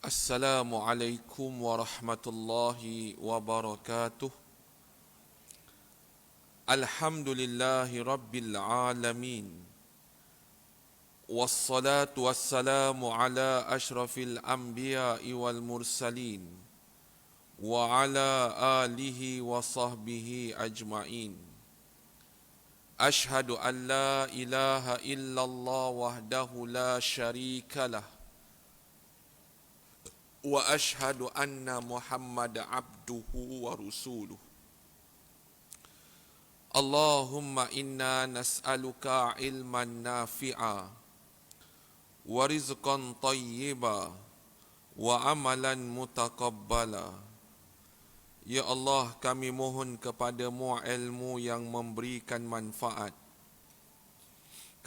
Assalamualaikum warahmatullahi wabarakatuh. Alhamdulillahi rabbil alamin. Wassalatu wassalamu ala ashrafil anbiya'i wal mursalin wa ala alihi wa sahbihi ajma'in. Ashhadu an la ilaha illallah wahdahu la syarika lah wa ashhadu anna Muhammad abduhu wa rasuluh. Allahumma inna nas'aluka ilman nafi'a wa rizqan tayyiba wa amalan mutaqabbala. Ya Allah, kami mohon kepadamu ilmu yang memberikan manfaat.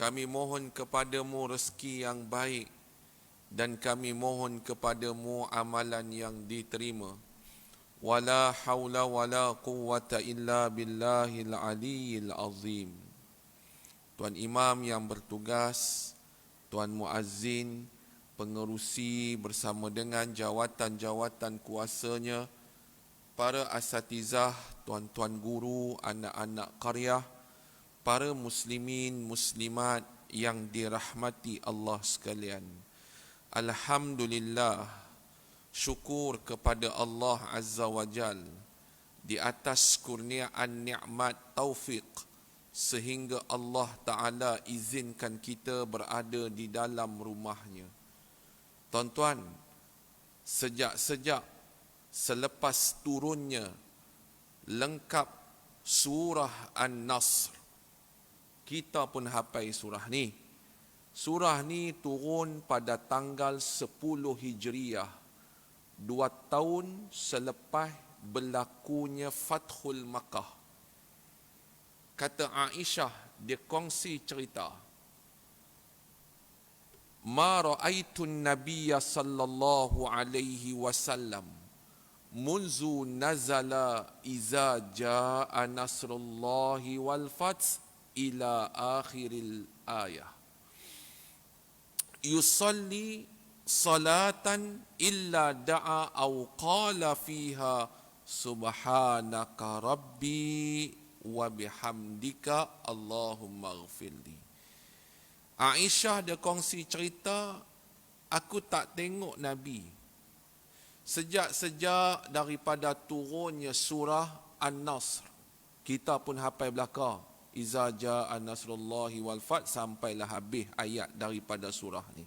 Kami mohon kepadamu rezeki yang baik, dan kami mohon kepadamu amalan yang diterima. Wala haula wala quwwata illa billahil aliyyil azim. Tuan Imam yang bertugas, Tuan Muazzin, pengerusi bersama dengan jawatan-jawatan kuasanya, para asatizah, tuan-tuan guru, anak-anak qaryah, para muslimin, muslimat yang dirahmati Allah sekalian. Alhamdulillah, syukur kepada Allah Azza wa Jal di atas kurniaan nikmat taufik sehingga Allah Ta'ala izinkan kita berada di dalam rumahnya. Tuan-tuan, sejak selepas turunnya lengkap surah An-Nasr, kita pun hafal surah ni. Surah ni turun pada tanggal 10 Hijriah, 2 tahun selepas berlakunya Fathul Makkah. Kata Aisyah, dia kongsi cerita, Ma ra'aitun nabiyya sallallahu alaihi wasallam munzu nazala iza ja'a nasrullahi wal fath ila akhiril ayah. Yusalli salatan illa da'a aw qala fiha subhanaka rabbi wa bihamdika Allahumma ghfirli. Aisyah dia kongsi cerita, aku tak tengok Nabi sejak daripada turunnya surah An-Nasr. Kita pun hafal belaka, Iza ja'a nasrullahi wal fath, sampailah habis ayat daripada surah ni.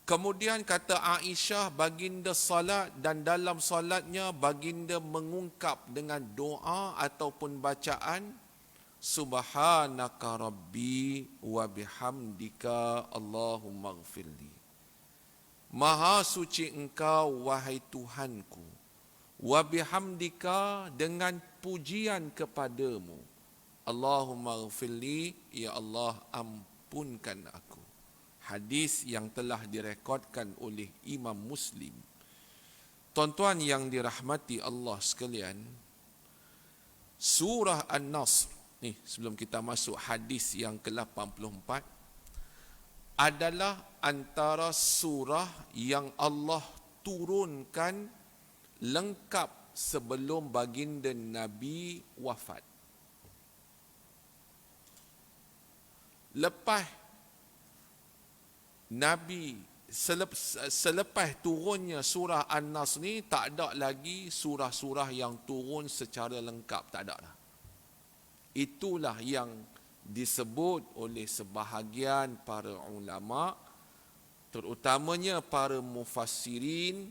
Kemudian kata Aisyah, baginda salat dan dalam salatnya baginda mengungkap dengan doa ataupun bacaan Subhanaka Rabbi wa bihamdika Allahumma ghfirli. Maha suci engkau wahai Tuhanku, wa bihamdika, dengan pujian kepadamu, Allahumma ghfirli, ya Allah ampunkan aku. Hadis yang telah direkodkan oleh Imam Muslim. Tuan-tuan yang dirahmati Allah sekalian, surah An-Nasr ni, sebelum kita masuk hadis yang ke-84, adalah antara surah yang Allah turunkan lengkap sebelum baginda Nabi wafat. Lepas Nabi, selepas turunnya surah An-Nas ni, tak ada lagi surah-surah yang turun secara lengkap, tak ada dah. Itulah yang disebut oleh sebahagian para ulama, terutamanya para mufassirin,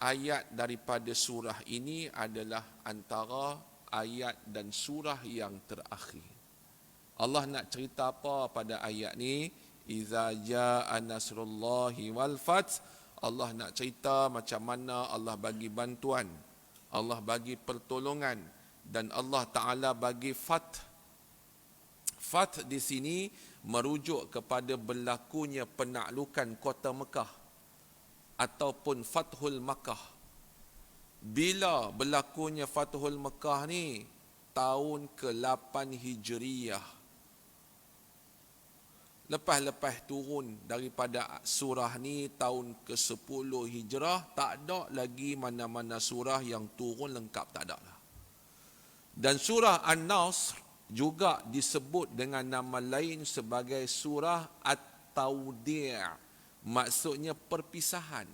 ayat daripada surah ini adalah antara ayat dan surah yang terakhir. Allah nak cerita apa pada ayat ni? Iza ja'a nasrullahi wal fath. Allah nak cerita macam mana Allah bagi bantuan, Allah bagi pertolongan, dan Allah Ta'ala bagi fath. Fath di sini merujuk kepada berlakunya penaklukan kota Mekah ataupun Fathul Makkah. Bila berlakunya Fathul Makkah ni? Tahun ke-8 Hijriah. Lepas-lepas turun daripada surah ni tahun ke-10 Hijrah, tak ada lagi mana-mana surah yang turun lengkap, tak ada lah. Dan surah An-Nasr juga disebut dengan nama lain sebagai surah At-Tawdi', maksudnya perpisahan.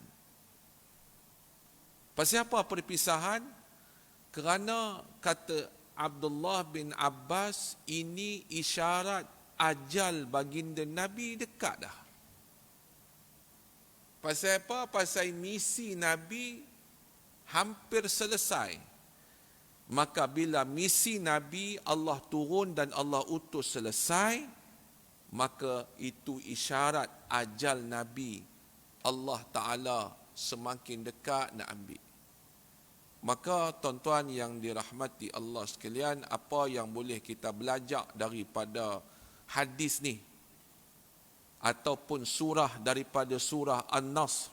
Pasal apa perpisahan? Kerana kata Abdullah bin Abbas, ini isyarat ajal baginda Nabi dekat dah. Pasal apa? Pasal misi Nabi hampir selesai. Maka bila misi Nabi Allah turun dan Allah utus selesai, maka itu isyarat ajal Nabi Allah Ta'ala semakin dekat nak ambil. Maka tuan-tuan yang dirahmati Allah sekalian, apa yang boleh kita belajar daripada hadis ni ataupun surah daripada surah An-Nasr?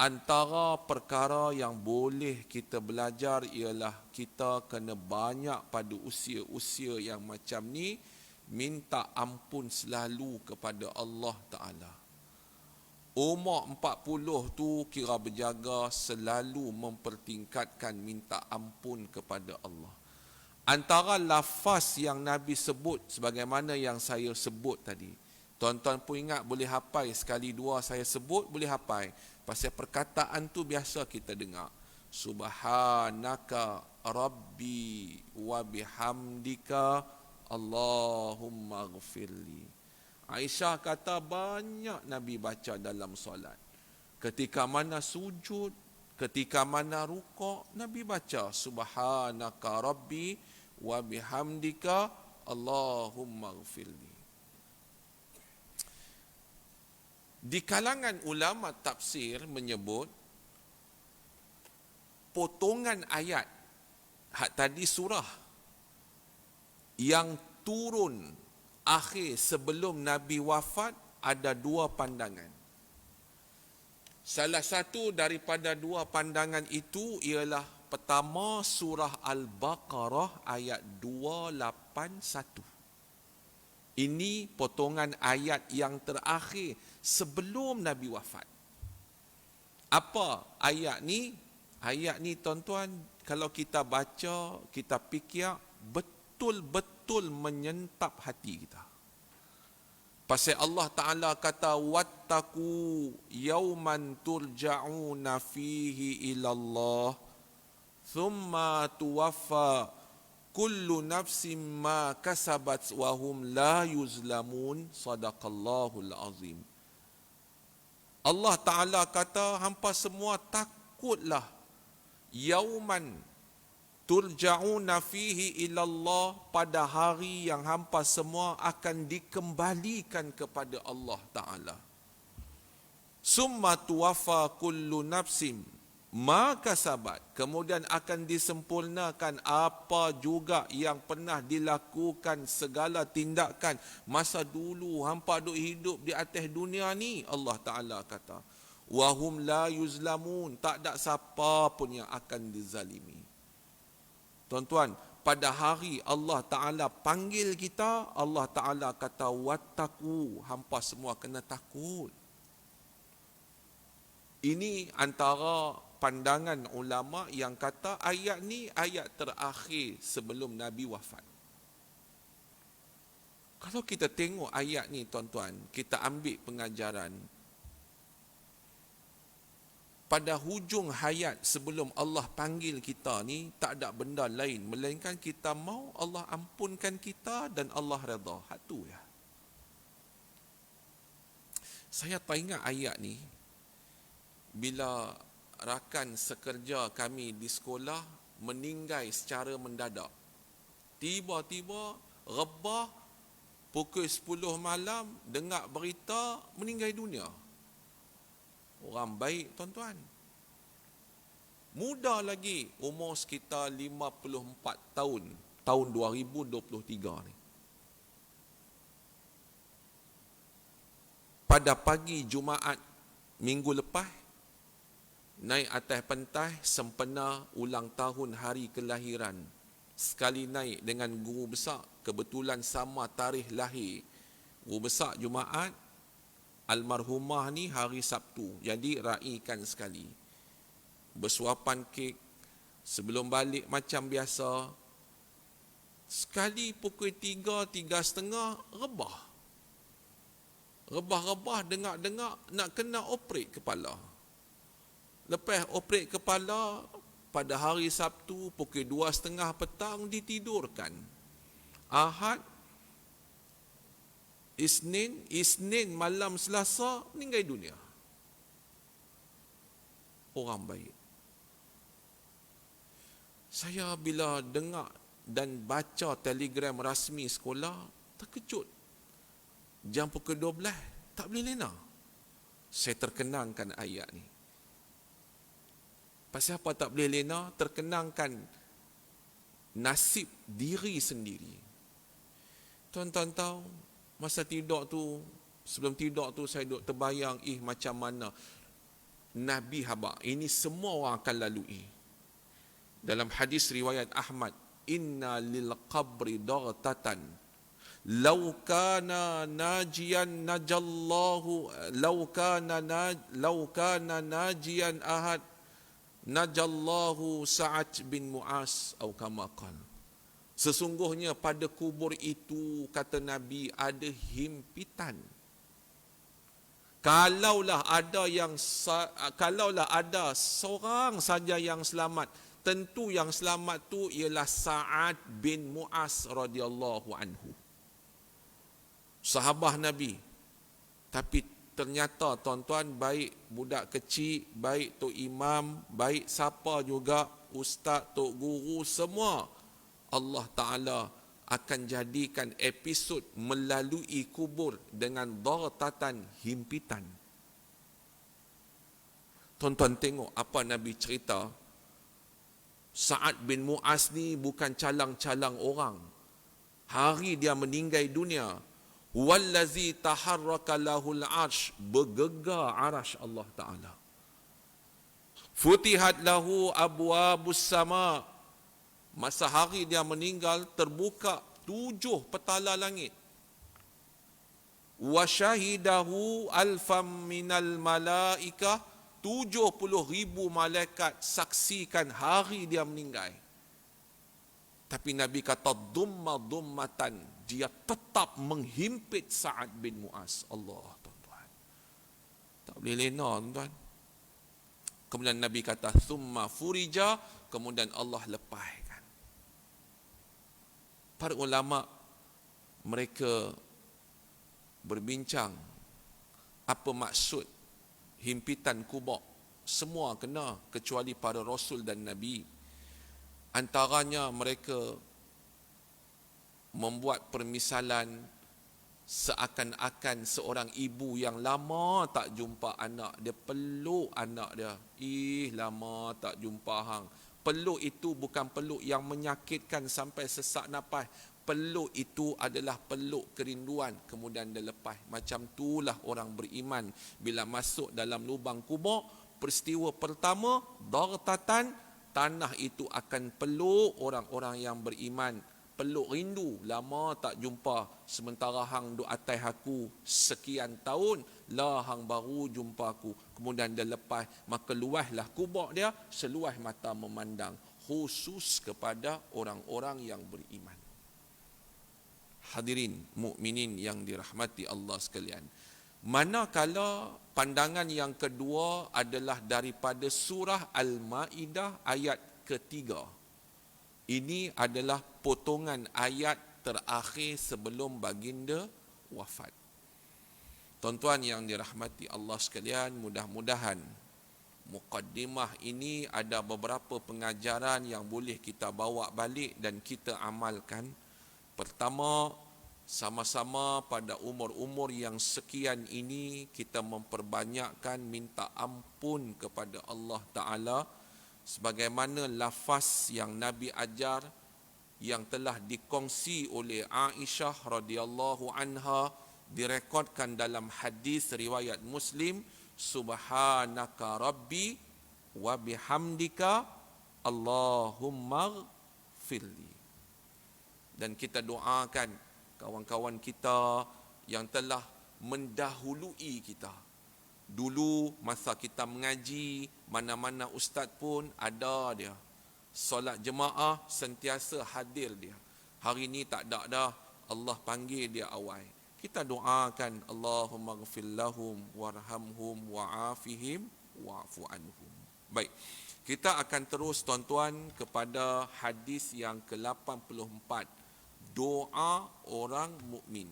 Antara perkara yang boleh kita belajar ialah kita kena banyak pada usia-usia yang macam ni minta ampun selalu kepada Allah Ta'ala. Umur 40 tu kira berjaga selalu mempertingkatkan minta ampun kepada Allah. Antara lafaz yang Nabi sebut sebagaimana yang saya sebut tadi, tuan-tuan pun ingat, boleh hafal sekali dua saya sebut, boleh hafal. Pasal perkataan tu biasa kita dengar. Subhanaka Rabbi wa bihamdika Allahumma ghfirli. Aisyah kata banyak Nabi baca dalam solat. Ketika mana sujud, ketika mana rukuk, Nabi baca Subhanaka Rabbi wa bihamdika Allahumma ghfirli. Di kalangan ulama tafsir menyebut potongan ayat hak tadi surah yang turun akhir sebelum Nabi wafat ada dua pandangan. Salah satu daripada dua pandangan itu ialah pertama surah Al-Baqarah ayat 281. Ini potongan ayat yang terakhir sebelum Nabi wafat. Apa ayat ni? Ayat ni tuan-tuan, kalau kita baca, kita fikir, betul-betul menyentap hati kita. Pasal Allah Ta'ala kata, wattaqu yawman turja'una fihi ilallah thumma tuwaffa kullu nafsin ma kasabat wa hum la yuzlamun. Sadaqallahul azim. Allah Ta'ala kata, hampa semua takutlah yauman turja'una fihi ilallah, pada hari yang hampa semua akan dikembalikan kepada Allah Ta'ala. Summa tuwaffa kullu nafsim ma kasabat, kemudian akan disempurnakan apa juga yang pernah dilakukan, segala tindakan masa dulu hampa duk hidup di atas dunia ni. Allah Ta'ala kata, wahum la yuzlamun, tak ada siapa pun yang akan dizalimi. Tuan-tuan, pada hari Allah Ta'ala panggil kita, Allah Ta'ala kata wattaqu, hampa semua kena takut. Ini antara pandangan ulama yang kata ayat ni ayat terakhir sebelum Nabi wafat. Kalau kita tengok ayat ni tuan-tuan, kita ambil pengajaran. Pada hujung hayat sebelum Allah panggil kita ni, tak ada benda lain melainkan kita mau Allah ampunkan kita dan Allah redha. Hatu ya. Saya teringat ayat ni bila rakan sekerja kami di sekolah meninggal secara mendadak. Tiba-tiba rebah pukul 10 malam dengar berita meninggal dunia. Orang baik tuan-tuan. Muda lagi, umur sekitar 54 tahun. Tahun 2023 ni. Pada pagi Jumaat minggu lepas, naik atas pentas sempena ulang tahun hari kelahiran. Sekali naik dengan guru besar, kebetulan sama tarikh lahir. Guru besar Jumaat, almarhumah ni hari Sabtu. Jadi raikan sekali. Bersuapan kek, sebelum balik macam biasa. Sekali pukul 3, 3:30, rebah. Rebah-rebah, dengar-dengar nak kena operate kepala. Lepas operate kepala, pada hari Sabtu pukul 2:30 petang ditidurkan. Ahad, Isnin malam Selasa meninggal dunia. Orang baik. Saya bila dengar dan baca telegram rasmi sekolah, terkejut. Jam pukul 12, tak boleh lena. Saya terkenangkan ayat ni. Pasal apa tak boleh lena? Terkenangkan nasib diri sendiri. Tuan-tuan tahu, masa tidur tu, sebelum tidur tu saya duduk terbayang, macam mana Nabi haba. Ini semua orang akan lalui. Dalam hadis riwayat Ahmad, inna lil qabri daghtatan law kana najian najallahu law kana najian ahad najallahu Sa'ad bin Mu'az atau kama qala. Sesungguhnya pada kubur itu, kata Nabi, ada himpitan. Kalaulah ada seorang saja yang selamat, tentu yang selamat tu ialah Sa'ad bin Mu'az radhiyallahu anhu. Sahabah Nabi. Tapi ternyata tuan-tuan, baik budak kecil, baik tok imam, baik siapa juga, ustaz, tok guru, semua Allah Ta'ala akan jadikan episod melalui kubur dengan dartatan, himpitan. Tuan-tuan tengok apa Nabi cerita. Sa'ad bin Mu'az ni bukan calang-calang orang. Hari dia meninggal dunia, wallazi taharraka lahul arsh, bergegar arash Allah Ta'ala. Futihat lahu abwabus sama. Masa hari dia meninggal, terbuka 7 petala langit. Wa syahidahu alfam minal malaikah, 70,000 malaikat saksikan hari dia meninggal. Tapi Nabi kata dummatan, dia tetap menghimpit Sa'ad bin Mu'az. Allah, tuan-tuan. Tak boleh lena, tuan-tuan. Kemudian Nabi kata thumma furija, kemudian Allah lepaskan. Para ulama mereka berbincang apa maksud himpitan kubur. Semua kena kecuali para rasul dan nabi. Antaranya mereka membuat permisalan seakan-akan seorang ibu yang lama tak jumpa anak dia, peluk anak dia. Lama tak jumpa hang. Peluk itu bukan peluk yang menyakitkan sampai sesak nafas. Peluk itu adalah peluk kerinduan, kemudian dia lepas. Macam itulah orang beriman bila masuk dalam lubang kubur. Peristiwa pertama, dartatan, tanah itu akan peluk orang-orang yang beriman. Peluk rindu, lama tak jumpa, sementara hang duk atas aku sekian tahun, lah hang baru jumpa aku. Kemudian dia lepas, maka luaslah kubur dia seluas mata memandang, khusus kepada orang-orang yang beriman. Hadirin mukminin yang dirahmati Allah sekalian, manakala pandangan yang kedua adalah daripada surah Al-Maidah ayat ketiga. Ini adalah potongan ayat terakhir sebelum baginda wafat. Tuan-tuan yang dirahmati Allah sekalian, mudah-mudahan muqaddimah ini ada beberapa pengajaran yang boleh kita bawa balik dan kita amalkan. Pertama, sama-sama pada umur-umur yang sekian ini kita memperbanyakkan minta ampun kepada Allah Ta'ala, sebagaimana lafaz yang Nabi ajar yang telah dikongsi oleh Aisyah radhiyallahu anha, direkodkan dalam hadis riwayat Muslim, subhanaka rabbi wa bihamdika Allahumma firli. Dan kita doakan kawan-kawan kita yang telah mendahului kita. Dulu masa kita mengaji, mana-mana ustaz pun ada dia. Solat jemaah sentiasa hadir dia. Hari ni tak ada dah. Allah panggil dia awal. Kita doakan, Allahumma ghfir lahum warhamhum wa'afihim wa'fu anhum. Baik. Kita akan terus tuan-tuan kepada hadis yang ke-84. Doa orang mukmin.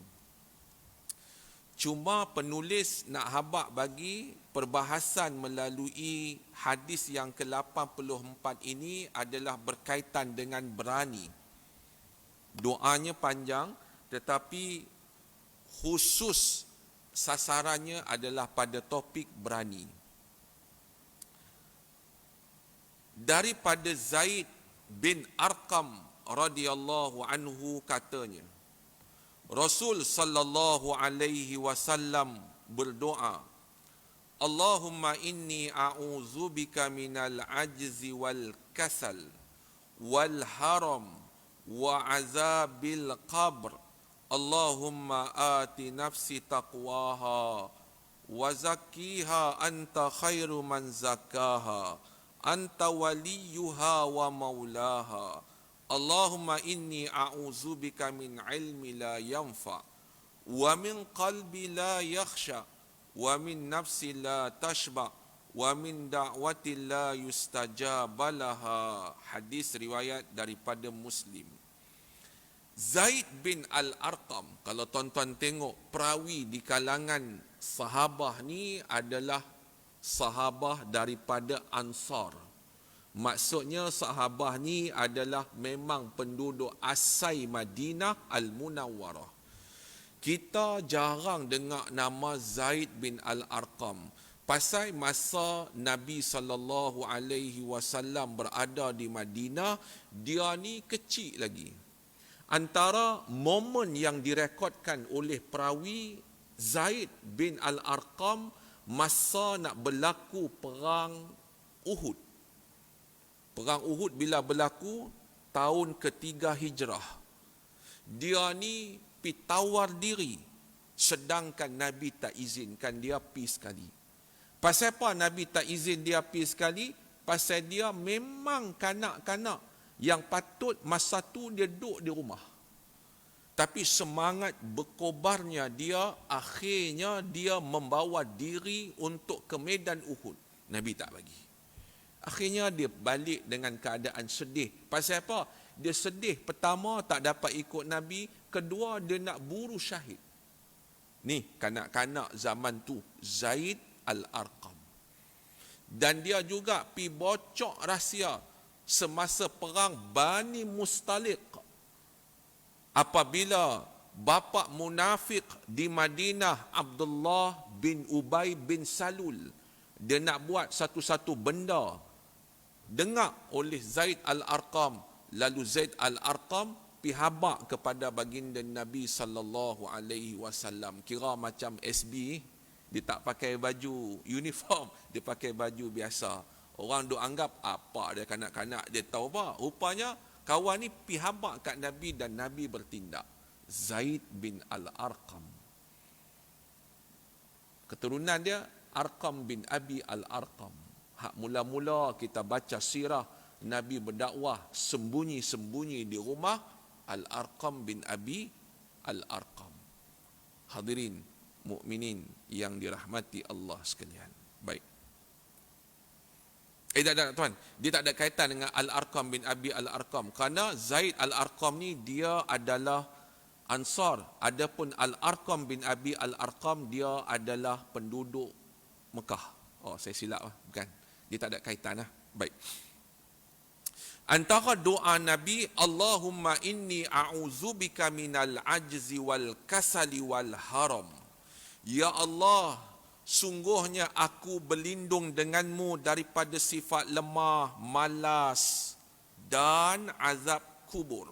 Cuma penulis nak habaq bagi perbahasan melalui hadis yang ke-84 ini adalah berkaitan dengan berani. Doanya panjang tetapi khusus sasarannya adalah pada topik berani. Daripada Zaid bin Arqam radhiyallahu anhu katanya, Rasul sallallahu alaihi wasallam berdoa, Allahumma inni a'udzubika minal ajzi wal kasal wal haram wa azabil qabr. Allahumma ati nafsi taqwaha wa zakkiha anta khairu man zakkaha anta waliyuha wa maulaha. Allahumma inni a'udzubika min ilmi la yanfa wa min qalbi la yakhsha wa min nafsi la tashba wa min da'wati la yustajaba laha. Hadis riwayat daripada Muslim. Zaid bin Al-Arqam, kalau tuan-tuan tengok perawi di kalangan sahabah ni adalah sahabah daripada Ansar. Maksudnya sahabah ni adalah memang penduduk asai Madinah Al-Munawwarah. Kita jarang dengar nama Zaid bin Al-Arqam. Pasal masa Nabi SAW berada di Madinah, dia ni kecil lagi. Antara momen yang direkodkan oleh perawi, Zaid bin Al-Arqam masa nak berlaku perang Uhud. Perang Uhud bila berlaku tahun ketiga Hijrah. Dia ni pi tawar diri sedangkan Nabi tak izinkan dia pi sekali. Pasal apa Nabi tak izin dia pi sekali? Pasal dia memang kanak-kanak yang patut masa tu dia duduk di rumah. Tapi semangat berkobarnya dia, akhirnya dia membawa diri untuk ke medan Uhud. Nabi tak bagi. Akhirnya dia balik dengan keadaan sedih. Pasal apa? Dia sedih. Pertama, tak dapat ikut Nabi. Kedua, dia nak buru syahid. Ni, kanak-kanak zaman tu. Zaid Al-Arqam. Dan dia juga pi bocok rahsia semasa perang Bani Mustaliq. Apabila bapa munafik di Madinah, Abdullah bin Ubay bin Salul, dia nak buat satu-satu benda, dengar oleh Zaid Al-Arqam, lalu Zaid Al-Arqam pi habaq kepada baginda Nabi sallallahu alaihi wasallam. Kira macam SB, dia tak pakai baju uniform, dia pakai baju biasa. Orang duk anggap apa dia kanak-kanak, dia tahu apa? Rupanya kawan ni pi habaq kat Nabi dan Nabi bertindak. Zaid bin Al-Arqam. Keturunan dia Arqam bin Abi Al-Arqam. Hak mula-mula kita baca sirah Nabi berdakwah sembunyi-sembunyi di rumah Al-Arqam bin Abi Al-Arqam. Hadirin mukminin yang dirahmati Allah sekalian. Baik. Tak, tuan. Dia tak ada kaitan dengan Al-Arqam bin Abi Al-Arqam. Kerana Zaid Al-Arqam ni dia adalah Ansar. Adapun Al-Arqam bin Abi Al-Arqam dia adalah penduduk Mekah. Oh, saya silap lah. Bukan. Dia tak ada kaitan lah. Baik. Antara doa Nabi, Allahumma inni a'udzubika minal ajzi wal kasali wal haram. Ya Allah, sungguhnya aku berlindung denganmu daripada sifat lemah, malas dan azab kubur.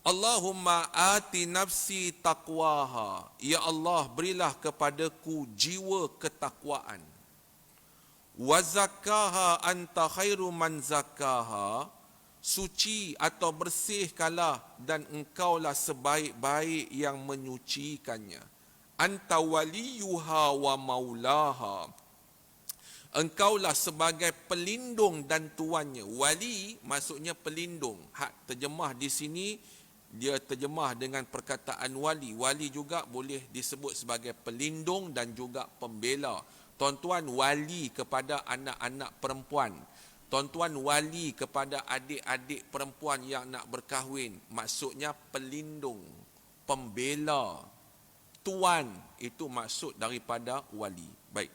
Allahumma ati nafsi taqwaha. Ya Allah, berilah kepadaku jiwa ketakwaan. Wa zakkaha anta khairu man zakkaha. suci atau bersihkanlah, dan engkaulah sebaik-baik yang menyucikannya. Anta waliyuha wa maulaha. Engkaulah sebagai pelindung dan tuannya. Wali maksudnya pelindung. Hak terjemah di sini, dia terjemah dengan perkataan wali. Wali juga boleh disebut sebagai pelindung dan juga pembela. Tuan-tuan wali kepada anak-anak perempuan. Tuan-tuan wali kepada adik-adik perempuan yang nak berkahwin. Maksudnya pelindung, pembela, tuan. Itu maksud daripada wali. Baik.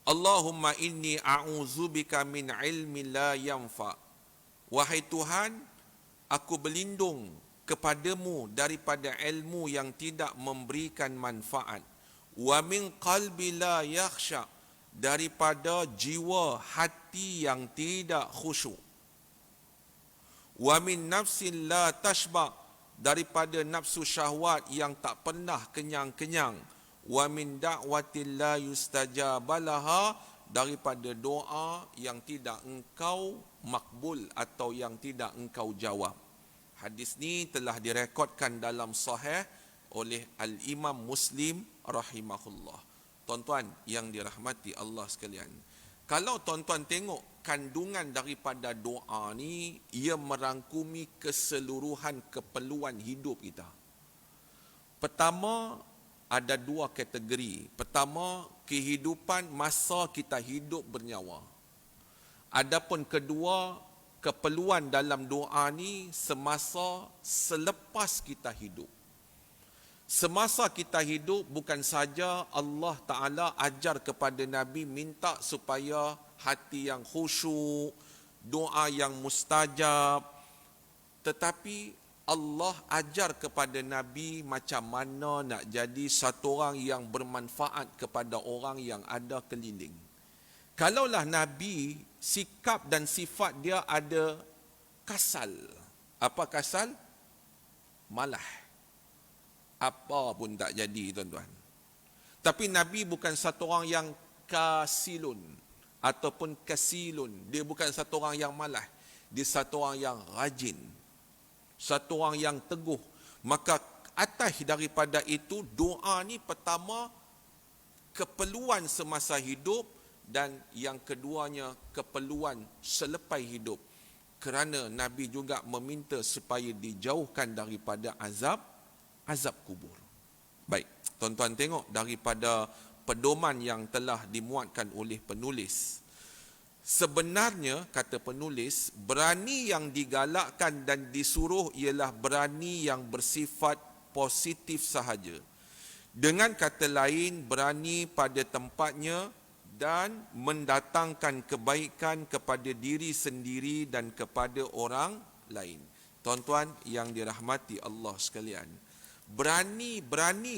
Allahumma inni a'udzubika min ilmin la yanfa. Wahai Tuhan, aku berlindung kepadamu daripada ilmu yang tidak memberikan manfaat. Wa min qalbi la yakhsha, daripada jiwa hati yang tidak khusyuk. Wa min nafsin la tashba, daripada nafsu syahwat yang tak pernah kenyang-kenyang. Wa min da'watin la yustajabalaha, daripada doa yang tidak engkau makbul atau yang tidak engkau jawab. Hadis ni telah direkodkan dalam sahih oleh Al-Imam Muslim rahimahullah. Tuan-tuan yang dirahmati Allah sekalian, kalau tuan-tuan tengok kandungan daripada doa ni, ia merangkumi keseluruhan keperluan hidup kita. Pertama, ada dua kategori. Pertama, kehidupan masa kita hidup bernyawa. Adapun kedua, keperluan dalam doa ni semasa selepas kita hidup. Semasa kita hidup, bukan saja Allah Ta'ala ajar kepada Nabi minta supaya hati yang khusyuk, doa yang mustajab, tetapi Allah ajar kepada Nabi macam mana nak jadi satu orang yang bermanfaat kepada orang yang ada keliling. Kalaulah Nabi, sikap dan sifat dia ada kasal. Apa kasal? Malah. Apa pun tak jadi, tuan-tuan. Tapi Nabi bukan satu orang yang kasilun ataupun kasilun. Dia bukan satu orang yang malah. Dia satu orang yang rajin. Satu orang yang teguh. Maka atas daripada itu, doa ni pertama keperluan semasa hidup, dan yang keduanya keperluan selepas hidup. Kerana Nabi juga meminta supaya dijauhkan daripada azab kubur. Baik, tuan-tuan tengok daripada pedoman yang telah dimuatkan oleh penulis. Sebenarnya, kata penulis, berani yang digalakkan dan disuruh ialah berani yang bersifat positif sahaja. Dengan kata lain, berani pada tempatnya dan mendatangkan kebaikan kepada diri sendiri dan kepada orang lain. Tuan-tuan yang dirahmati Allah sekalian, berani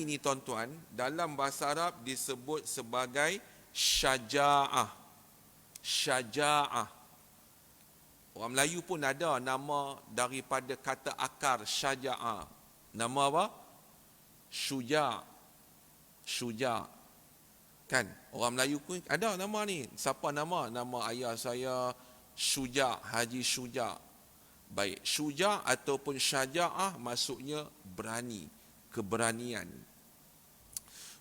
ni tuan-tuan, dalam bahasa Arab disebut sebagai syaja'ah. Syaja'ah. Orang Melayu pun ada nama daripada kata akar syaja'ah. Nama apa? Syuja'. Syuja'. Kan? Orang Melayu pun ada nama ni. Siapa nama? Nama ayah saya Syuja', Haji Syuja'. Baik, syuja' ataupun syaja'ah maksudnya berani, keberanian.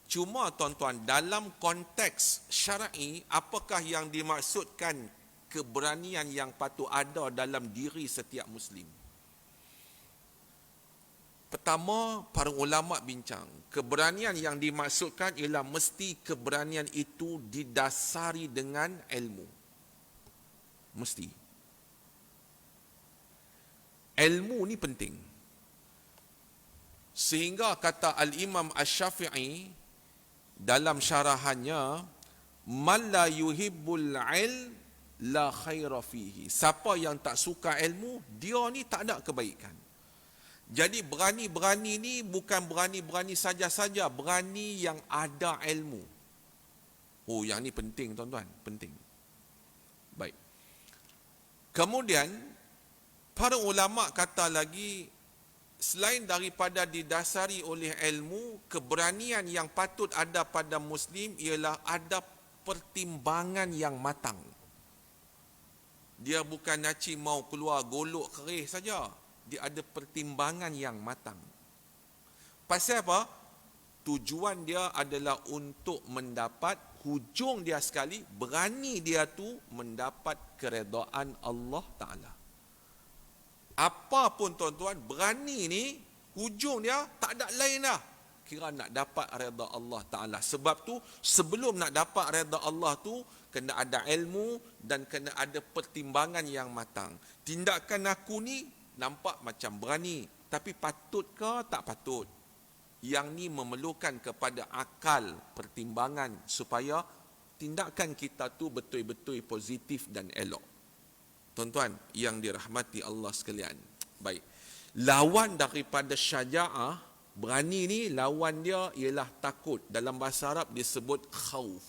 Cuma tuan-tuan, dalam konteks syar'i, apakah yang dimaksudkan keberanian yang patut ada dalam diri setiap Muslim? Pertama, para ulama bincang, keberanian yang dimaksudkan ialah mesti keberanian itu didasari dengan ilmu. Mesti. Ilmu ni penting. Sehingga kata Al-Imam Asy-Syafi'i dalam syarahannya, man la yuhibbul ilm la khaira fihi. Siapa yang tak suka ilmu, dia ni tak ada kebaikan. Jadi berani-berani ni bukan berani-berani saja-saja, berani yang ada ilmu. Oh, yang ni penting tuan-tuan, penting. Baik. Kemudian para ulama kata lagi, selain daripada didasari oleh ilmu, keberanian yang patut ada pada Muslim ialah ada pertimbangan yang matang. Dia bukan naci mau keluar golok kerih saja. Dia ada pertimbangan yang matang. Pasal apa? Tujuan dia adalah untuk mendapat hujung dia sekali, berani dia tu mendapat keredaan Allah Ta'ala. Apa pun tuan-tuan, berani ni, hujung dia tak ada lain dah. Kira nak dapat redha Allah Ta'ala. Sebab tu, sebelum nak dapat redha Allah tu, kena ada ilmu dan kena ada pertimbangan yang matang. Tindakan aku ni nampak macam berani, tapi patut ke tak patut? Yang ni memerlukan kepada akal, pertimbangan supaya tindakan kita tu betul-betul positif dan elok. Tuan-tuan yang dirahmati Allah sekalian. Baik. Lawan daripada syaja'ah, berani ni lawan dia ialah takut. Dalam bahasa Arab disebut khauf.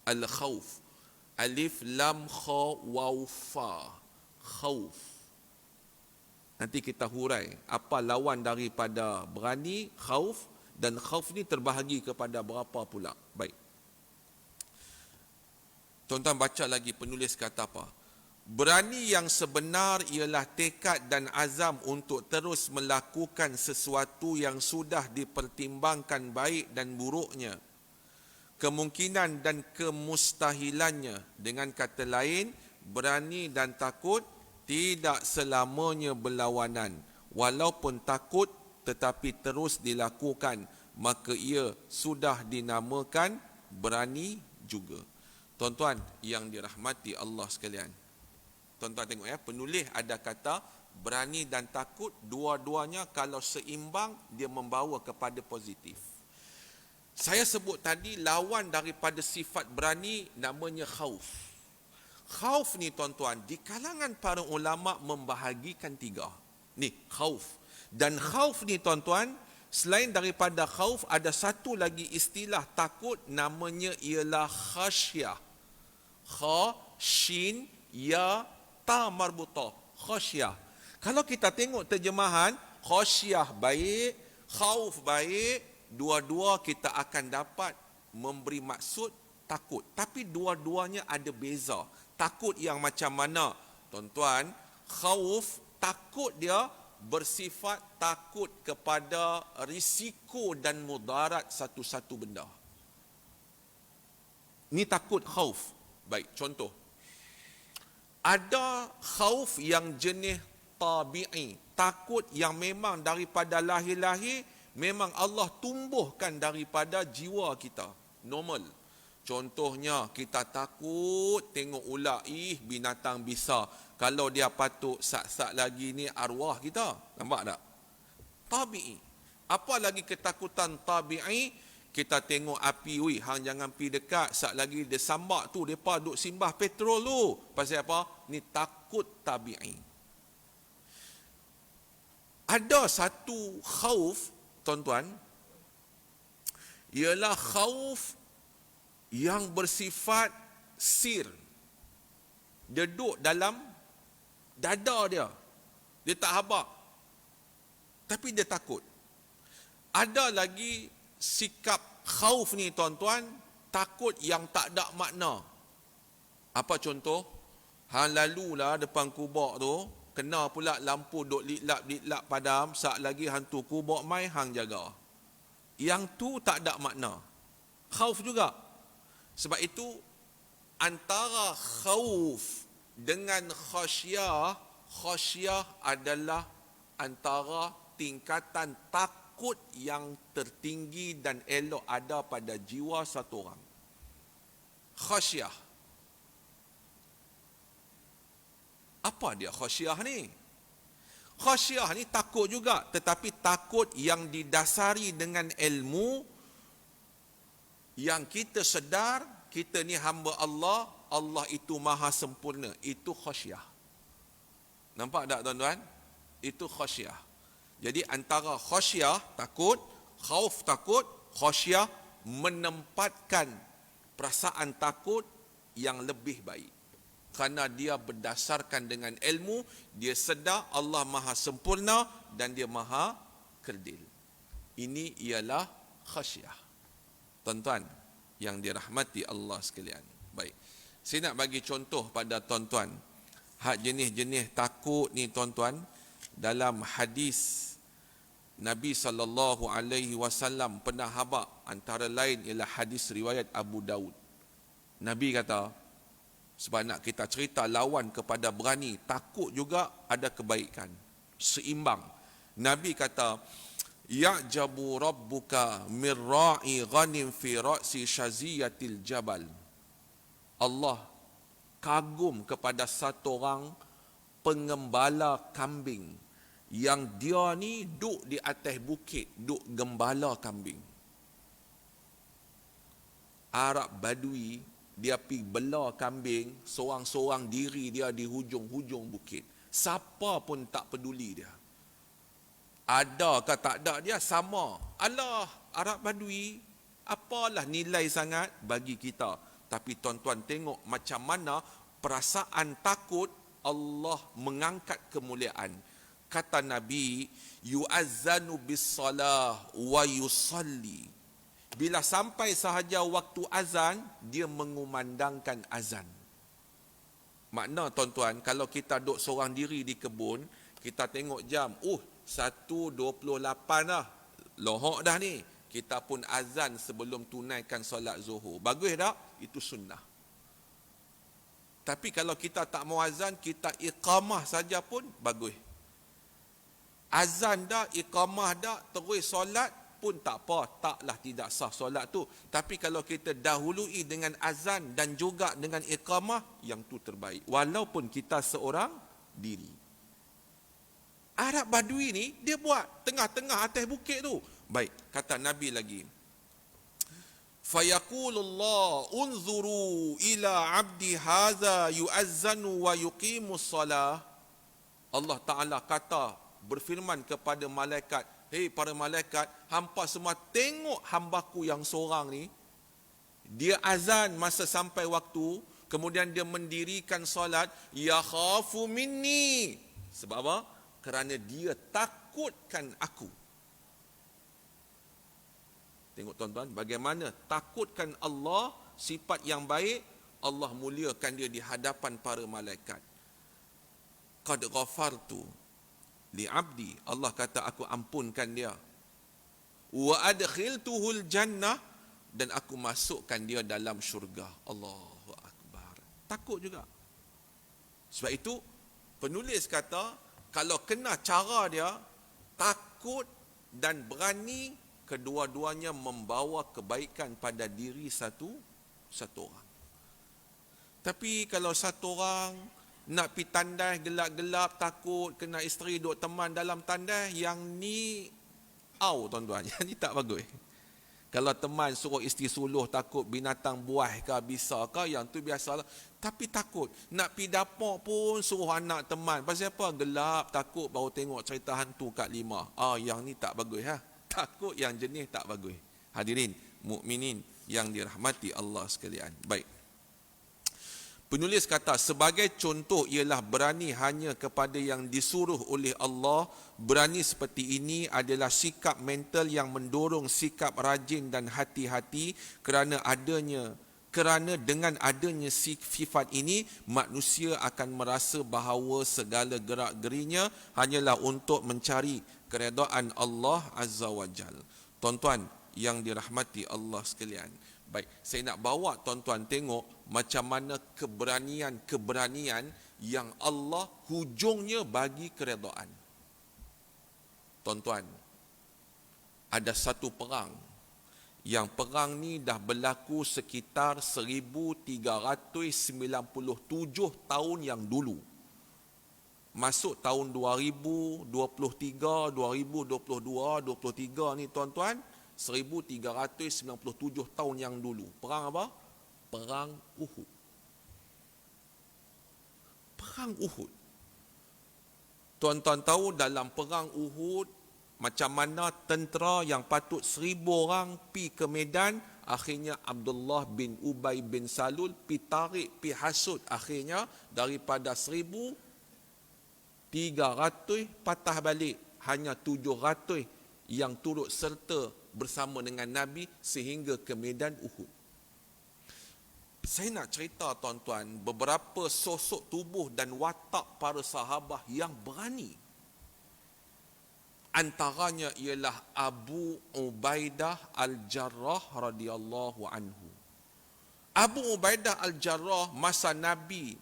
Al-khauf. Alif lam kha waw fa. Khauf. Nanti kita hurai apa lawan daripada berani, khauf, dan khauf ni terbahagi kepada berapa pula. Baik. Tuan-tuan baca lagi penulis kata apa? Berani yang sebenar ialah tekad dan azam untuk terus melakukan sesuatu yang sudah dipertimbangkan baik dan buruknya, kemungkinan dan kemustahilannya. Dengan kata lain, berani dan takut tidak selamanya berlawanan. Walaupun takut tetapi terus dilakukan, maka ia sudah dinamakan berani juga. Tuan-tuan yang dirahmati Allah sekalian. Tuan-tuan tengok ya, penulis ada kata berani dan takut, dua-duanya kalau seimbang dia membawa kepada positif. Saya sebut tadi lawan daripada sifat berani namanya khauf. Khauf ni tuan-tuan, di kalangan para ulama membahagikan tiga. Ni khauf. Dan khauf ni tuan-tuan, selain daripada khauf ada satu lagi istilah takut, namanya ialah khasyah. Kha, shin, ya, ta marbutah. Khasyah. Kalau kita tengok terjemahan, khasyah baik, khauf baik, dua-dua kita akan dapat memberi maksud takut. Tapi dua-duanya ada beza. Takut yang macam mana? Tuan-tuan, khauf, takut dia bersifat takut kepada risiko dan mudarat satu-satu benda. Ni takut khauf. Baik, contoh. Ada khauf yang jenis tabi'i. Takut yang memang daripada lahir-lahir, memang Allah tumbuhkan daripada jiwa kita. Normal. Contohnya, kita takut tengok ular, binatang bisa. Kalau dia patuk sat-sat lagi ni arwah kita. Nampak tak? Tabi'i. Apa lagi ketakutan tabi'i? Kita tengok api, hang jangan pi dekat. Sat lagi dia sambak tu, depa duk simbah petrol tu. Pasal apa? Ni takut tabi'i. Ada satu khauf, tuan-tuan, ialah khauf yang bersifat sir. Dia duduk dalam dada dia. Dia tak habaq. Tapi dia takut. Ada lagi sikap khauf ni tuan-tuan, takut yang tak ada makna. Apa contoh? Hang lalulah depan kubur tu, kena pula lampu duk litlap padam, sat lagi hantu kubur mai hang jaga. Yang tu tak ada makna. Khauf juga. Sebab itu antara khauf dengan khasyah, khasyah adalah antara tingkatan takut yang tertinggi dan elok ada pada jiwa satu orang. Khasyah. Apa dia khasyah ni? Khasyah ni takut juga, tetapi takut yang didasari dengan ilmu, yang kita sedar kita ni hamba Allah, Allah itu maha sempurna. Itu khasyah. Nampak tak tuan-tuan? Itu khasyah. Jadi antara khasyah takut, khauf takut, khasyah menempatkan perasaan takut yang lebih baik. Kerana dia berdasarkan dengan ilmu, dia sedar Allah maha sempurna dan dia maha kerdil. Ini ialah khasyah. Tuan-tuan yang dirahmati Allah sekalian. Baik. Saya nak bagi contoh pada tuan-tuan. Hak jenis-jenis takut ni tuan-tuan, dalam hadis Nabi SAW pernah habaq, antara lain ialah hadis riwayat Abu Daud. Nabi kata, sebab nak kita cerita lawan kepada berani, takut juga ada kebaikan. Seimbang. Nabi kata, ya'jabu rabbuka min ra'i ghanim fi ra'si syaziyatil jabal. Allah kagum kepada satu orang pengembala kambing yang dia ni duduk di atas bukit, duduk gembala kambing. Arab Badui, dia pergi bela kambing, seorang-seorang diri dia di hujung-hujung bukit. Siapa pun tak peduli dia. Ada ke tak ada dia, sama. Alah, Arab Badui, apalah nilai sangat bagi kita. Tapi tuan-tuan tengok macam mana perasaan takut Allah mengangkat kemuliaan. Kata Nabi, yu'azzanu bis-salah wa yusalli. Bila sampai sahaja waktu azan, dia mengumandangkan azan. Makna tuan-tuan, kalau kita duduk seorang diri di kebun, kita tengok jam, 1:28 dah, lohok dah ni. Kita pun azan sebelum tunaikan solat zuhur. Bagus tak? Itu sunnah. Tapi kalau kita tak mau azan, kita iqamah saja pun bagus. Azan dah, iqamah dah, terus solat pun tak apa, taklah tidak sah solat tu. Tapi kalau kita dahului dengan azan dan juga dengan iqamah, yang tu terbaik. Walaupun kita seorang diri. Arab Badui ni, dia buat tengah-tengah atas bukit tu. Baik, kata Nabi lagi. Fayaqulullah unzuru ila abdi haza yu'azzanu wa yuqimus salah. Allah Ta'ala kata, berfirman kepada malaikat, hei para malaikat, hampa semua tengok hambaku yang seorang ni, dia azan masa sampai waktu, kemudian dia mendirikan solat, ya khafu minni. Sebab apa? Kerana dia takutkan aku. Tengok tuan-tuan, bagaimana takutkan Allah, sifat yang baik, Allah muliakan dia di hadapan para malaikat. Qad ghafartu li abdi, Allah kata aku ampunkan dia. Wa adkhiltuhul jannah, dan aku masukkan dia dalam syurga. Allahu Akbar. Takut juga. Sebab itu penulis kata, kalau kena cara dia, takut dan berani, kedua-duanya membawa kebaikan pada diri satu orang. Tapi kalau satu orang nak pergi tandai gelap-gelap, takut kena isteri duk teman dalam tandai, yang ni tuan-tuan, yang ni tak bagus. Kalau teman suruh isteri suluh takut binatang buah ke bisa ke, yang tu biasalah. Tapi takut nak pergi dapur pun suruh anak teman. Pasal apa? Gelap, takut baru tengok cerita hantu kat 5. Yang ni tak bagus. Takut yang jenis tak bagus. Hadirin mukminin yang dirahmati Allah sekalian. Baik. Penulis kata, sebagai contoh ialah berani hanya kepada yang disuruh oleh Allah. Berani seperti ini adalah sikap mental yang mendorong sikap rajin dan hati-hati, kerana dengan adanya sifat ini, manusia akan merasa bahawa segala gerak-gerinya hanyalah untuk mencari keredaan Allah Azza wa Jal. Tuan-tuan yang dirahmati Allah sekalian. Baik, saya nak bawa tuan-tuan tengok macam mana keberanian yang Allah hujungnya bagi keredaan. Tuan-tuan, ada satu perang, yang perang ni dah berlaku sekitar 1397 tahun yang dulu. Masuk tahun 2023, 2022, 23 ni tuan-tuan, 1397 tahun yang dulu. Perang apa? Perang Uhud. Perang Uhud. Tuan-tuan tahu dalam perang Uhud, macam mana tentera yang patut 1000 orang pi ke medan, akhirnya Abdullah bin Ubay bin Salul pi tarik, pi hasut, akhirnya daripada 1300 patah balik, hanya 700 yang turut serta bersama dengan Nabi sehingga ke medan Uhud. Saya nak cerita tuan-tuan beberapa sosok tubuh dan watak para sahabat yang berani. Antaranya ialah Abu Ubaidah Al-Jarrah radhiyallahu anhu. Abu Ubaidah Al-Jarrah masa Nabi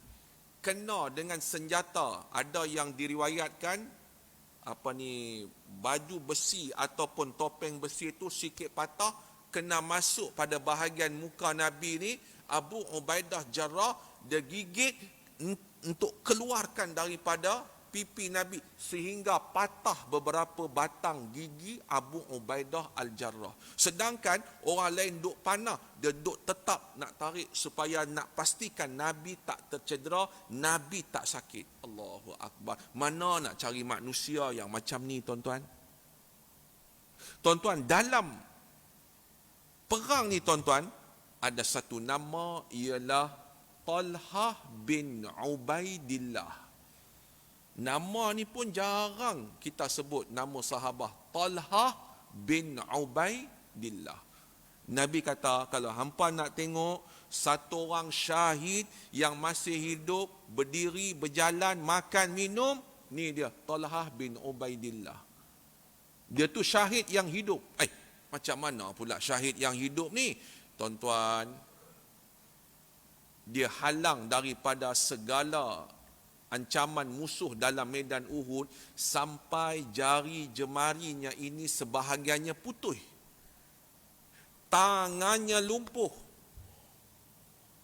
kena dengan senjata, ada yang diriwayatkan baju besi ataupun topeng besi itu sikit patah, kena masuk pada bahagian muka Nabi ni. Abu Ubaidah Jarrah dia gigit untuk keluarkan daripada pipi Nabi sehingga patah beberapa batang gigi Abu Ubaidah Al-Jarrah. Sedangkan orang lain duk panah, dia duk tetap nak tarik supaya nak pastikan Nabi tak tercedera, Nabi tak sakit. Allahu Akbar. Mana nak cari manusia yang macam ni tuan-tuan? Tuan-tuan, dalam perang ni tuan-tuan, ada satu nama ialah Talhah bin Ubaidillah. Nama ni pun jarang kita sebut nama sahabat Talhah bin Ubaidillah. Nabi kata, kalau hampa nak tengok satu orang syahid yang masih hidup, berdiri, berjalan, makan, minum, ni dia Talhah bin Ubaidillah. Dia tu syahid yang hidup. Macam mana pula syahid yang hidup ni? Tuan-tuan, dia halang daripada segala ancaman musuh dalam medan Uhud sampai jari jemarinya ini sebahagiannya putus. Tangannya lumpuh.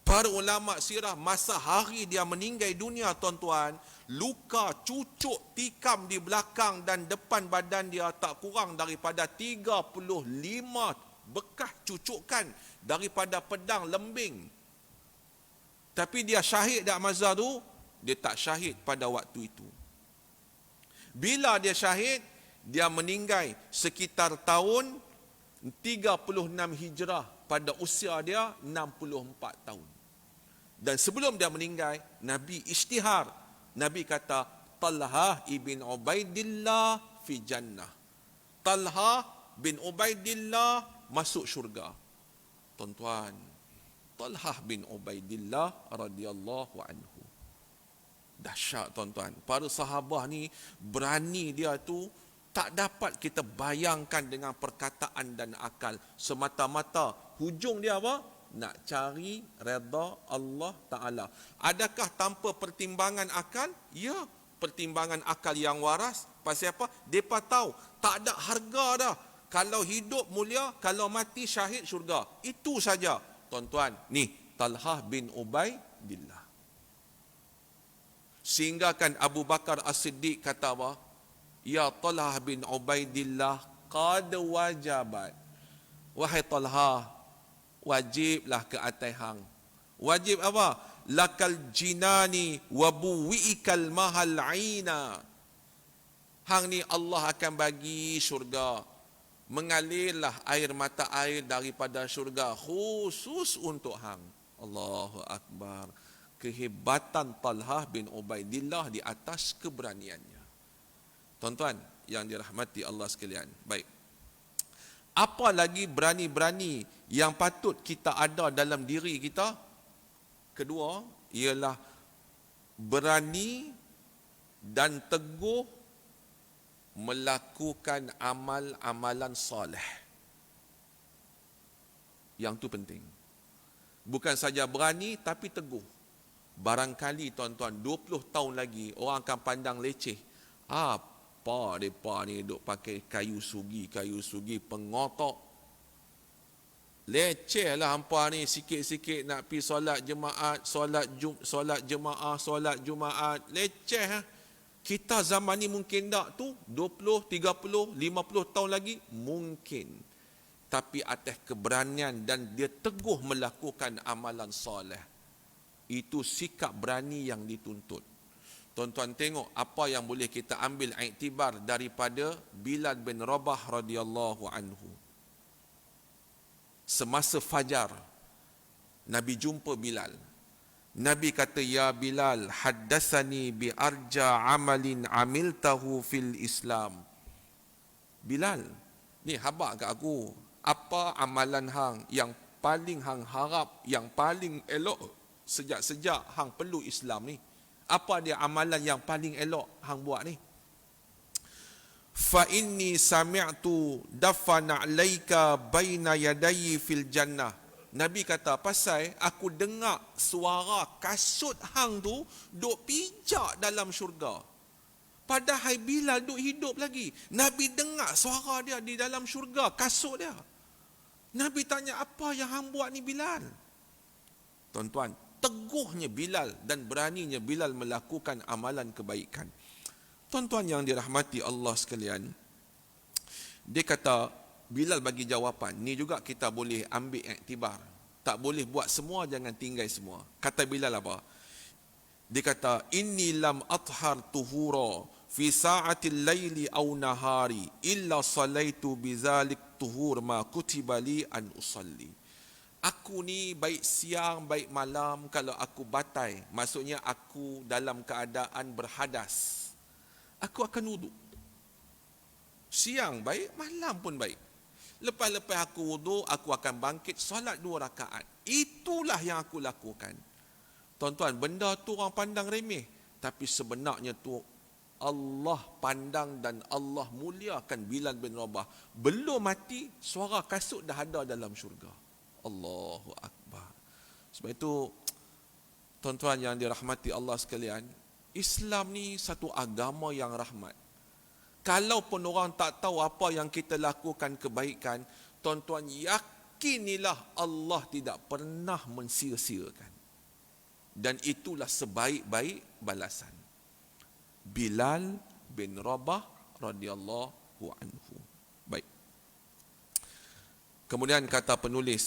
Para ulama sirah masa hari dia meninggal dunia tuan-tuan, luka cucuk tikam di belakang dan depan badan dia tak kurang daripada 35 bekas cucukan daripada pedang lembing. Tapi dia syahid dak masa tu? Dia tak syahid pada waktu itu. Bila dia syahid, dia meninggal sekitar tahun 36 Hijrah pada usia dia 64 tahun. Dan sebelum dia meninggal, Nabi isytihar. Nabi kata, Talhah ibn Ubaidillah fi jannah. Talhah bin Ubaidillah masuk syurga. Tuan-tuan, Talhah bin Ubaidillah radhiyallahu anhu. Dahsyat tuan-tuan. Para sahabat ni berani dia tu tak dapat kita bayangkan dengan perkataan dan akal. Semata-mata hujung dia apa? Nak cari redha Allah Ta'ala. Adakah tanpa pertimbangan akal? Ya, pertimbangan akal yang waras. Pasal apa? Mereka tahu tak ada harga dah. Kalau hidup mulia, kalau mati syahid syurga. Itu saja. Tuan-tuan, ni Talhah bin Ubaidillah. Sehingga kan Abu Bakar As-Siddiq kata apa? Ya Talhah bin Ubaidillah, qad wajabat. Wahai Talhah, wajiblah ke atas hang. Wajib apa? Lakal jinani wa buwi'ikal mahal aina. Hang ni Allah akan bagi syurga. Mengalirlah air mata air daripada syurga khusus untuk hang. Allahu Akbar. Kehebatan Talhah bin Ubaidillah di atas keberaniannya. Tuan-tuan yang dirahmati Allah sekalian. Baik. Apa lagi berani-berani yang patut kita ada dalam diri kita? Kedua, ialah berani dan teguh melakukan amal-amalan soleh. Yang tu penting. Bukan saja berani tapi teguh. Barangkali tuan-tuan 20 tahun lagi orang akan pandang leceh. Apa mereka ni duk pakai kayu sugi pengotok. Leceh lah hampa ni sikit-sikit nak pergi solat jemaat, solat Jumaat. Leceh ha? Kita zaman ni mungkin tak tu 20, 30, 50 tahun lagi mungkin. Tapi atas keberanian dan dia teguh melakukan amalan soleh. Itu sikap berani yang dituntut. Tuan-tuan tengok apa yang boleh kita ambil iktibar daripada Bilal bin Rabah radhiyallahu anhu. Semasa fajar, Nabi jumpa Bilal. Nabi kata, ya Bilal, haddatsani bi arja amalin amiltahu fil Islam. Bilal, ni khabar kat aku, apa amalan hang yang paling hang harap, yang paling elok sejak-sejak hang perlu Islam ni? Apa dia amalan yang paling elok hang buat ni? Fa inni sami'tu dafana 'alaika baina yadayyi fil jannah. Nabi kata, pasal aku dengar suara kasut hang tu duk pijak dalam syurga. Padahal Bilal duk hidup lagi. Nabi dengar suara dia di dalam syurga, kasut dia. Nabi tanya, apa yang hang buat ni Bilal? Tuan-tuan, teguhnya Bilal dan beraninya Bilal melakukan amalan kebaikan. Tuan-tuan yang dirahmati Allah sekalian, dia kata, Bilal bagi jawapan, ni juga kita boleh ambil iktibar. Tak boleh buat semua, jangan tinggal semua. Kata Bilal apa? Dia kata, inni lam athhar tuhura fi sa'atil laili aw nahari illa salaitu bizalik tuhur ma kutiba li an usalli. Aku ni baik siang, baik malam, kalau aku batai, maksudnya aku dalam keadaan berhadas, aku akan wuduk. Siang baik, malam pun baik. Lepas-lepas aku wuduk, aku akan bangkit solat 2 rakaat. Itulah yang aku lakukan. Tuan-tuan, benda tu orang pandang remeh, tapi sebenarnya tu Allah pandang dan Allah muliakan Bilal bin Rabah. Belum mati, suara kasut dah ada dalam syurga. Allahu Akbar. Sebab itu, tuan-tuan yang dirahmati Allah sekalian, Islam ni satu agama yang rahmat. Kalaupun orang tak tahu apa yang kita lakukan kebaikan, tuan-tuan yakinilah Allah tidak pernah mensia-siakan. Dan itulah sebaik-baik balasan. Bilal bin Rabah radhiyallahu anhu. Baik. Kemudian kata penulis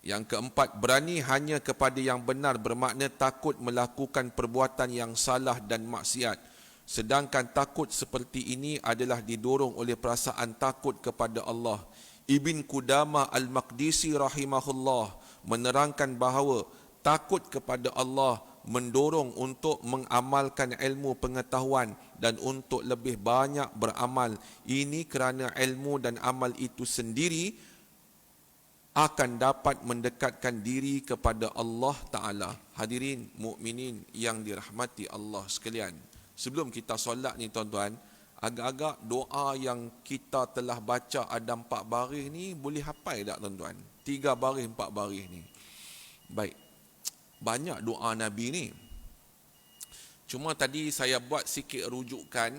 yang keempat, berani hanya kepada yang benar bermakna takut melakukan perbuatan yang salah dan maksiat. Sedangkan takut seperti ini adalah didorong oleh perasaan takut kepada Allah. Ibn Qudamah Al-Maqdisi rahimahullah menerangkan bahawa takut kepada Allah mendorong untuk mengamalkan ilmu pengetahuan dan untuk lebih banyak beramal. Ini kerana ilmu dan amal itu sendiri akan dapat mendekatkan diri kepada Allah Ta'ala. Hadirin mukminin yang dirahmati Allah sekalian. Sebelum kita solat ni tuan-tuan, agak-agak doa yang kita telah baca ada 4 baris ni boleh hafal tak tuan-tuan? 3 baris 4 baris ni. Baik. Banyak doa Nabi ni. Cuma tadi saya buat sikit rujukan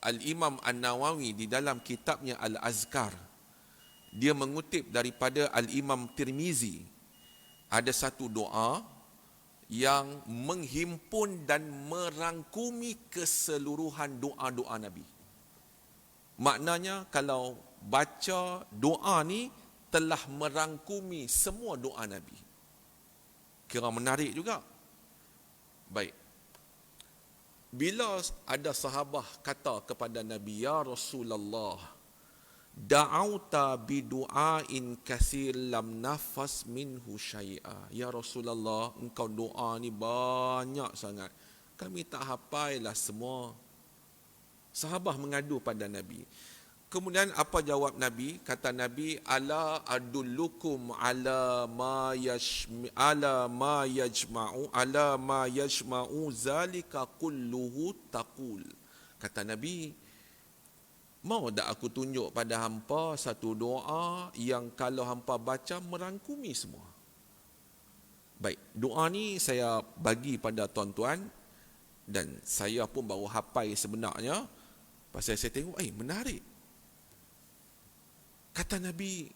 Al-Imam An-Nawawi di dalam kitabnya Al-Azkar. Dia mengutip daripada Al-Imam Tirmizi. Ada satu doa yang menghimpun dan merangkumi keseluruhan doa-doa Nabi. Maknanya kalau baca doa ni telah merangkumi semua doa Nabi. Kira menarik juga. Baik. Bila ada sahabah kata kepada Nabi, ya Rasulullah, da'auta bidu'ain kathir lam nafas minhu syai'a. Ya Rasulullah, engkau doa ni banyak sangat, kami tak hafailah semua. Sahabah mengadu pada Nabi. Kemudian apa jawab Nabi? Kata Nabi, ala adullukum ala ma yajma'u zalika kulluhu taqul. Kata Nabi, mau tak aku tunjuk pada hampa satu doa yang kalau hampa baca merangkumi semua. Baik, doa ni saya bagi pada tuan-tuan dan saya pun baru hafal sebenarnya. Pasal saya tengok, menarik. Kata Nabi,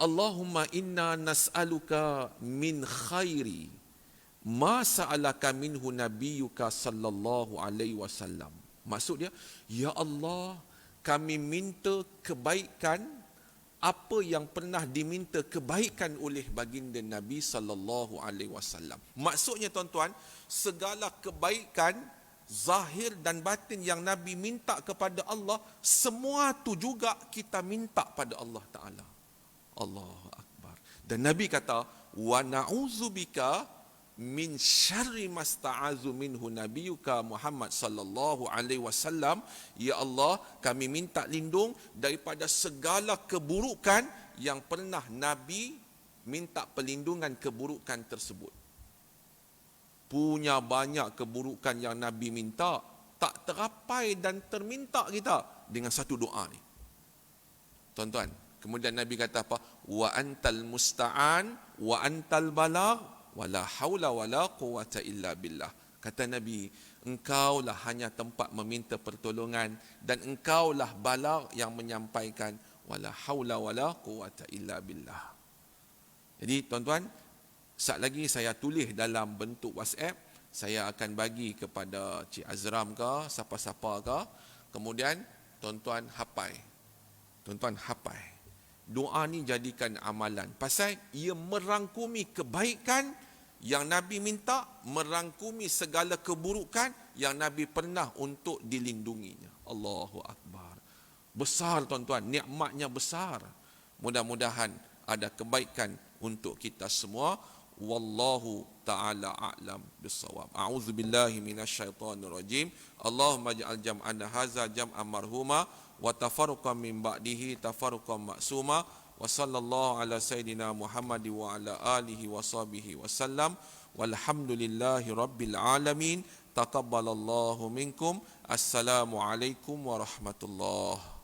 Allahumma inna nas'aluka min khairi ma sa'alaka minhu nabiyyuka sallallahu alaihi wasallam. Maksud dia, ya Allah, kami minta kebaikan apa yang pernah diminta kebaikan oleh baginda Nabi sallallahu alaihi wasallam. Maksudnya tuan-tuan, segala kebaikan zahir dan batin yang Nabi minta kepada Allah, semua tu juga kita minta pada Allah Ta'ala. Allahu Akbar. Dan Nabi kata, wa na'udzubika min syarri masta'azu minhu nabiyyuka Muhammad sallallahu alaihi wasallam. Ya Allah, kami minta lindung daripada segala keburukan yang pernah Nabi minta perlindungan keburukan tersebut. Punya banyak keburukan yang Nabi minta, tak terapai dan terminta kita dengan satu doa ni. Tuan-tuan, kemudian Nabi kata apa? Wa antal musta'an wa antal balagh wala haula wala quwata illa billah. Kata Nabi, engkaulah hanya tempat meminta pertolongan dan engkaulah balagh yang menyampaikan, wala haula wala quwata illa billah. Jadi tuan-tuan, sat lagi saya tulis dalam bentuk WhatsApp, saya akan bagi kepada Cik Azram ke, siapa-siapa ke, kemudian tuan-tuan hafal. Tuan-tuan hafal. Doa ni jadikan amalan. Pasal ia merangkumi kebaikan yang Nabi minta, merangkumi segala keburukan yang Nabi pernah untuk dilindunginya. Allahu Akbar. Besar tuan-tuan, nikmatnya besar. Mudah-mudahan ada kebaikan untuk kita semua. Wallahu ta'ala a'lam bissawab. A'udzu billahi minasyaitonir rajim. Allahumma ij'al jam'ana hadza jam'an marhuma wa tafarruqan min ba'dihi tafarruqan ma'suma. Wa sallallahu ala sayidina Muhammad wa ala alihi wa sahbihi wasallam. Walhamdulillahi rabbil alamin. Taqabbalallahu minkum. Assalamu alaikum warahmatullahi